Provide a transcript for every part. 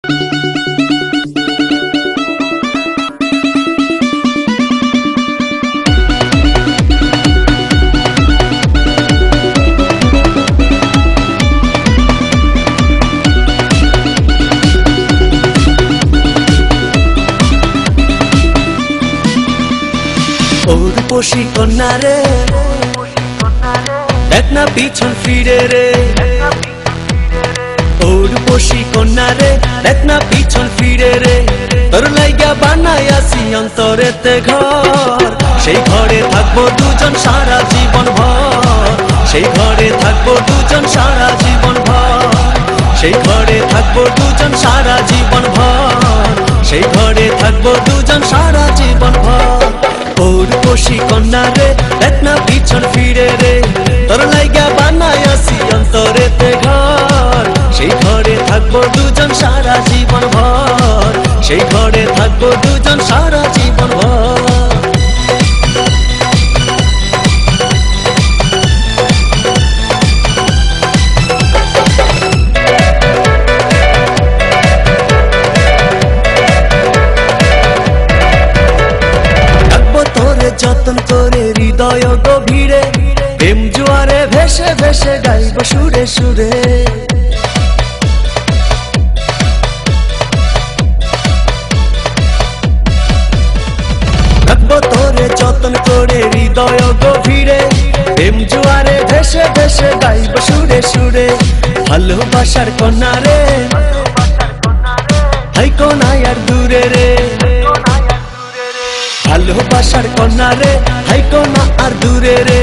রূপসী কন্যা রে, দেখ না পিছন ফিরে রে। ও রূপসী কন্যা রে, দেখ না পিছন ফিরে রে। তোর লাইগা বানাইয়াছি অন্তরেতে ঘর, সেই ঘরে থাকবো দুজন সারা জীবন ভর। সেই ঘরে থাকবো দুজন সারা জীবন ভর। সেই ঘরে থাকবো দুজন সারা জীবন ভর। সেই ঘরে থাকবো দুজন সারা জীবন ভর। ও রূপসী কন্যা রে, দেখ না পিছন ফিরে রে। তোর লাইগা বানাইয়াছি অন্তরেতে ঘর, সেই ঘরে থাকবো দুজন সারা জীবন ভর। সেই ঘরে থাকবো দুজন সারা জীবন ভর। যতন করে হৃদয় গভীরে, প্রেম জোয়ারে ভেসে ভেসে গাইব সুরে সুরে। রাখবো তোরে যতন করে হৃদয় গভীরে, প্রেম জোয়ারে ভেসে ভেসে গাইব সুরে সুরে। ভালোবাসার কন্যা রে, হাই কোনায় আর দূরে রে। ভালোবাসার কন্যা রে, হাই কোনা আর দূরে রে।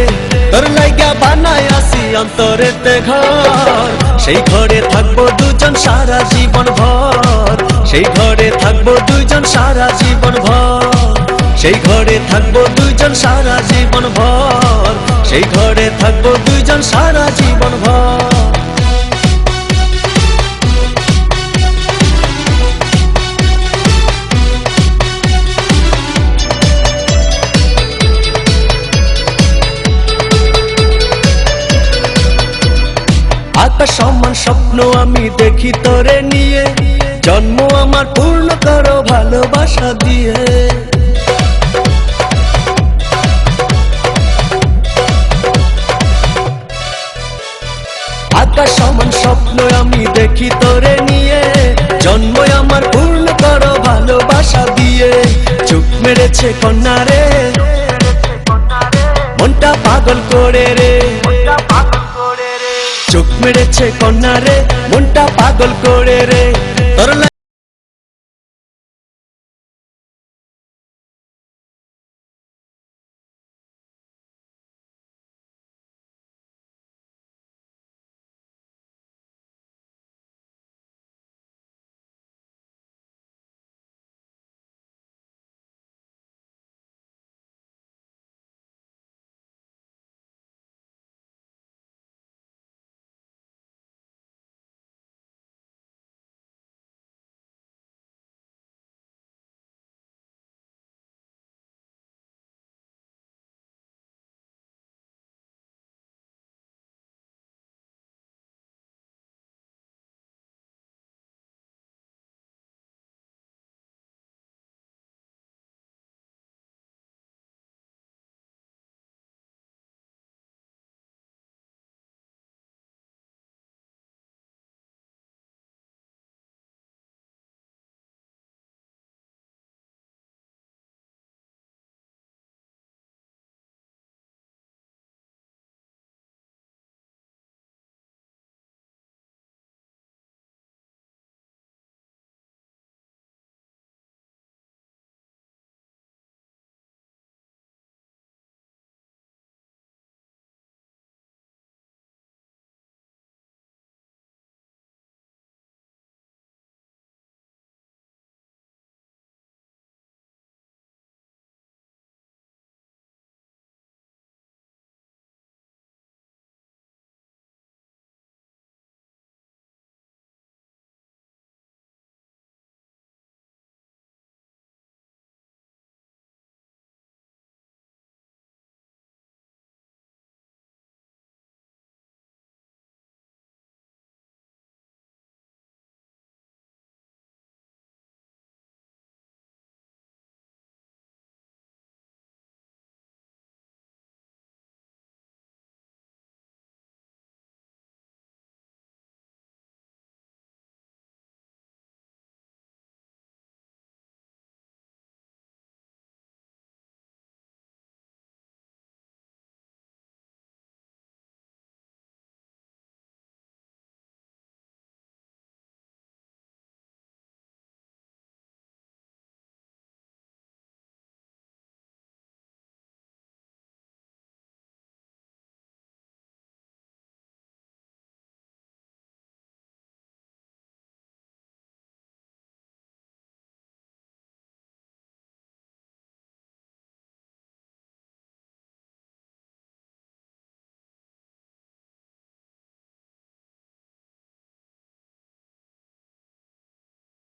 তোর লাইগা বানাইয়াছি অন্তরেতে ঘর, সেই ঘরে থাকবো দুজন সারা জীবন ভর। সেই ঘরে থাকবো দুজন সারা জীবন ভর। সেই ঘরে থাকবো দুজন সারা জীবন ভর। সেই ঘরে থাকবো দুজন সারা জীবন ভর। আকাশ সমান স্বপ্ন আমি দেখি তোরে নিয়ে, জন্ম আমার পূর্ণ করো ভালোবাসা দিয়ে। আকাশ সমান স্বপ্ন আমি দেখি তোরে নিয়ে, জন্ম আমার পূর্ণ করো ভালোবাসা দিয়ে। চোখ মেরেছে কন্যা রে, মনটা পাগল করে রে। চোখ মেরেছে কন্যা রে, মনটা পাগল করে রে। তোর